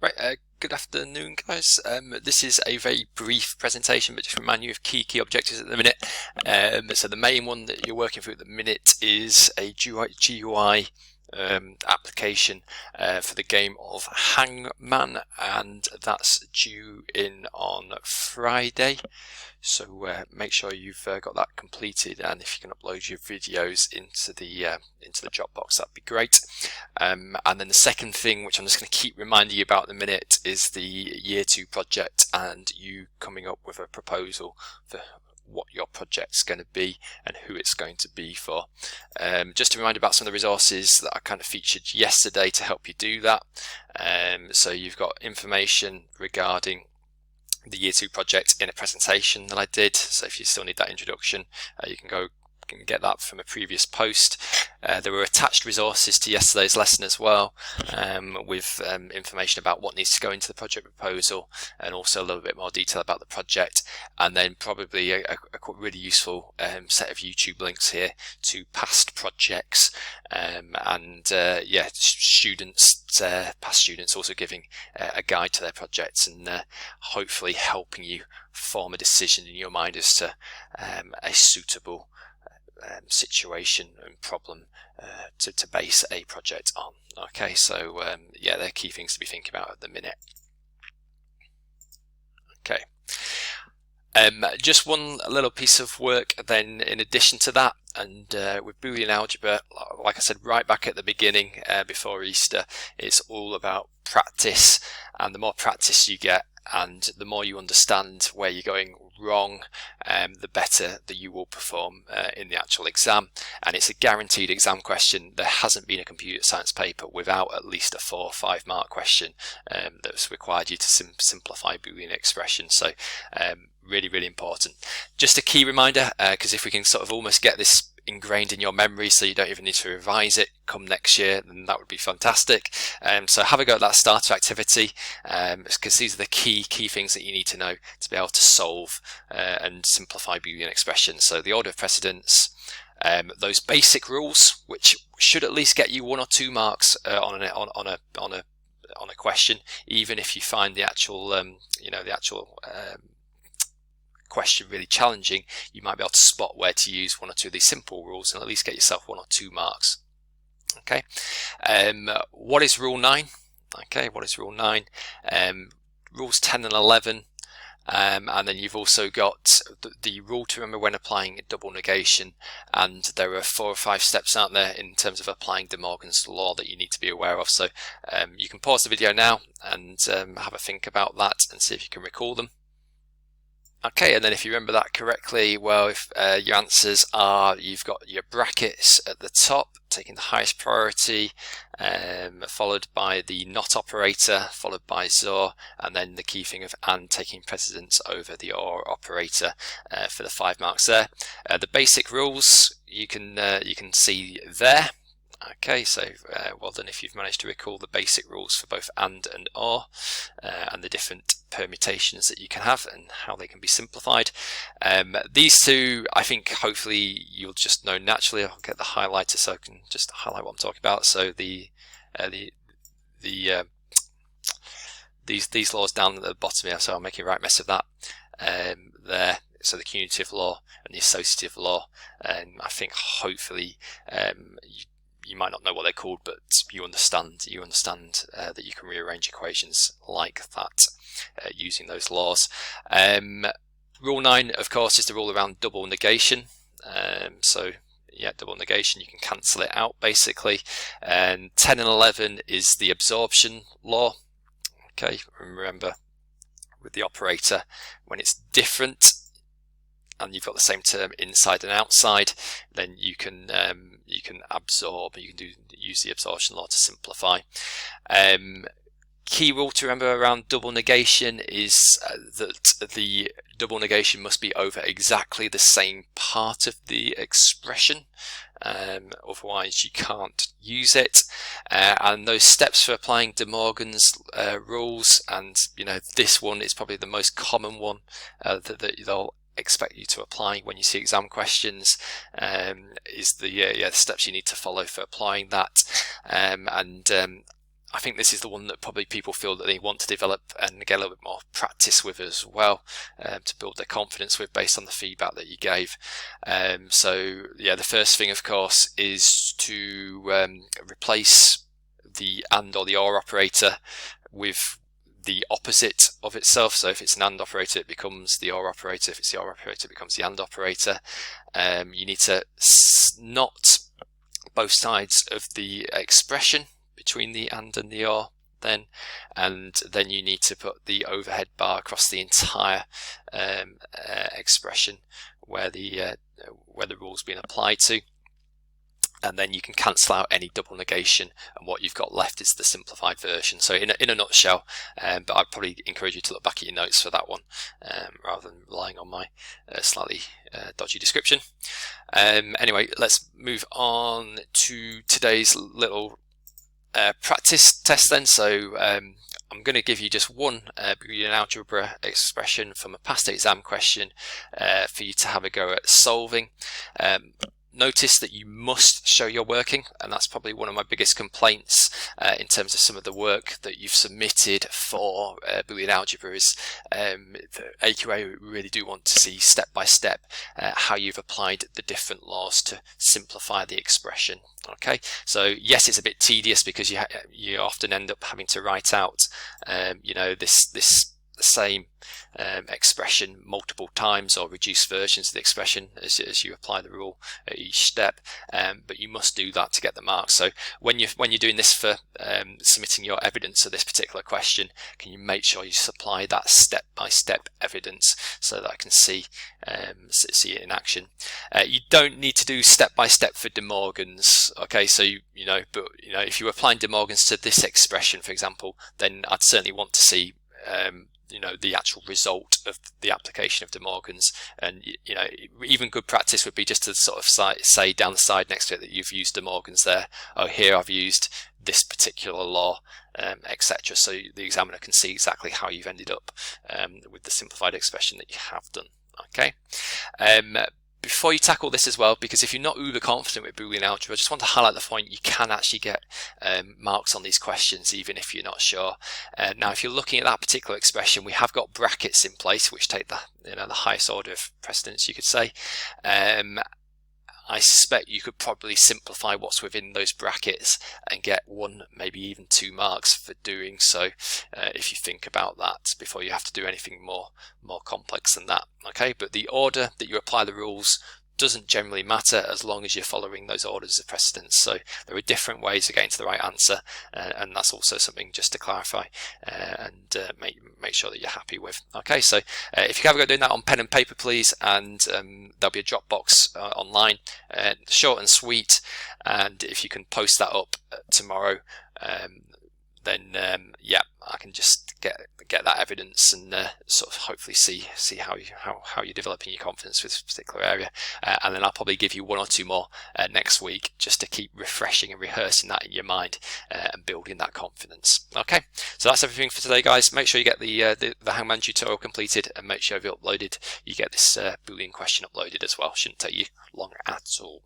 Right, good afternoon, guys. This is a very brief presentation, but just remind you of key objectives at the minute. So the main one that you're working through at the minute is a GUI application for the game of Hangman, and that's due in on Friday. So make sure you've got that completed, and if you can upload your videos into the Dropbox, that'd be great. And then the second thing, which I'm just going to keep reminding you about in a minute, is the Year 2 project, and you coming up with a proposal for what your project's going to be and who it's going to be for. Just to remind about some of the resources that I kind of featured yesterday to help you do that. So you've got information regarding the Year 2 project in a presentation that I did, so if you still need that introduction, you can get that from a previous post. There were attached resources to yesterday's lesson as well, with information about what needs to go into the project proposal, and also a little bit more detail about the project, and then probably a really useful set of YouTube links here to past projects, yeah, past students also giving a guide to their projects, and hopefully helping you form a decision in your mind as to a suitable situation and problem to base a project on. Okay, so yeah, they're key things to be thinking about at the minute. Okay, just one little piece of work then in addition to that, and with Boolean algebra, like I said right back at the beginning before Easter, it's all about practice, and the more practice you get and the more you understand where you're going wrong, the better that you will perform in the actual exam. And it's a guaranteed exam question. There hasn't been a computer science paper without at least a 4 or 5 mark question that's required you to simplify Boolean expressions. So really important. Just a key reminder, because if we can sort of almost get this ingrained in your memory so you don't even need to revise it come next year, then that would be fantastic. So have a go at that starter activity, because these are the key things that you need to know to be able to solve and simplify Boolean expressions. So the order of precedence, those basic rules, which should at least get you 1 or 2 marks on a question, even if you find the actual question really challenging. You might be able to spot where to use 1 or 2 of these simple rules and at least get yourself 1 or 2 marks. Okay, what is rule 9? Okay, what is rule 9? Rules 10 and 11, and then you've also got the rule to remember when applying double negation, and there are 4 or 5 steps out there in terms of applying De Morgan's law that you need to be aware of. So you can pause the video now and have a think about that and see if you can recall them. Okay, and then if you remember that correctly, well, if your answers are, you've got your brackets at the top, taking the highest priority, followed by the not operator, followed by XOR, and then the key thing of and taking precedence over the OR operator for the 5 marks there. The basic rules you can see there. Okay, so well done if you've managed to recall the basic rules for both and OR, and the different permutations that you can have and how they can be simplified. These 2, I think hopefully you'll just know naturally. I'll get the highlighter so I can just highlight what I'm talking about. So these laws down at the bottom here, so I'm making a right mess of that there. So the cumulative law and the associative law, and I think hopefully you might not know what they're called, but you understand that you can rearrange equations like that using those laws. Rule 9, of course, is the rule around double negation. So yeah, double negation, you can cancel it out basically. And 10 and 11 is the absorption law. Okay, remember with the operator, when it's different and you've got the same term inside and outside, then you can absorb. You can use the absorption law to simplify. Key rule to remember around double negation is that the double negation must be over exactly the same part of the expression, otherwise you can't use it. And those steps for applying De Morgan's rules, and this one is probably the most common one that they'll expect you to apply when you see exam questions, is the steps you need to follow for applying that. I think this is the one that probably people feel that they want to develop and get a little bit more practice with as well, to build their confidence with based on the feedback that you gave. So yeah, the first thing of course is to replace the AND or the OR operator with the opposite of itself. So if it's an AND operator, it becomes the OR operator. If it's the OR operator, it becomes the AND operator. You need to knot both sides of the expression between the AND and the OR then, and then you need to put the overhead bar across the entire expression where the rule's been applied to. And then you can cancel out any double negation, and what you've got left is the simplified version. So in a nutshell, but I'd probably encourage you to look back at your notes for that one, rather than relying on my slightly dodgy description. Anyway, let's move on to today's little practice test then. So I'm going to give you just one Boolean algebra expression from a past exam question for you to have a go at solving. Notice that you must show you're working, and that's probably one of my biggest complaints in terms of some of the work that you've submitted for Boolean algebra is the AQA really do want to see step by step how you've applied the different laws to simplify the expression. Okay, so yes, it's a bit tedious because you often end up having to write out you know, this same expression multiple times, or reduce versions of the expression as you apply the rule at each step, but you must do that to get the marks. So when you're doing this for submitting your evidence of this particular question, can you make sure you supply that step-by-step evidence so that I can see it in action? You don't need to do step-by-step for De Morgan's, okay? So but if you're applying De Morgan's to this expression, for example, then I'd certainly want to see the actual result of the application of De Morgan's. And even good practice would be just to sort of say down the side next to it that you've used De Morgan's there. Oh, here I've used this particular law, etc. So the examiner can see exactly how you've ended up with the simplified expression that you have done. Okay. Before you tackle this as well, because if you're not uber confident with Boolean algebra, I just want to highlight the point you can actually get marks on these questions even if you're not sure. Now, if you're looking at that particular expression, we have got brackets in place which take the highest order of precedence, you could say. I suspect you could probably simplify what's within those brackets and get 1, maybe even 2 marks for doing so, if you think about that before you have to do anything more complex than that. Okay, but the order that you apply the rules doesn't generally matter as long as you're following those orders of precedence. So there are different ways of getting to the right answer, and that's also something just to clarify and make sure that you're happy with. Okay, so if you have a go doing that on pen and paper, please, and there'll be a Dropbox online, short and sweet, and if you can post that up tomorrow, then yeah, I can just get that evidence and sort of hopefully see how you're developing your confidence with this particular area, and then I'll probably give you 1 or 2 more next week just to keep refreshing and rehearsing that in your mind and building that confidence. Okay, so that's everything for today, guys. Make sure you get the Hangman tutorial completed, and make sure if you get this Boolean question uploaded as well. Shouldn't take you long at all.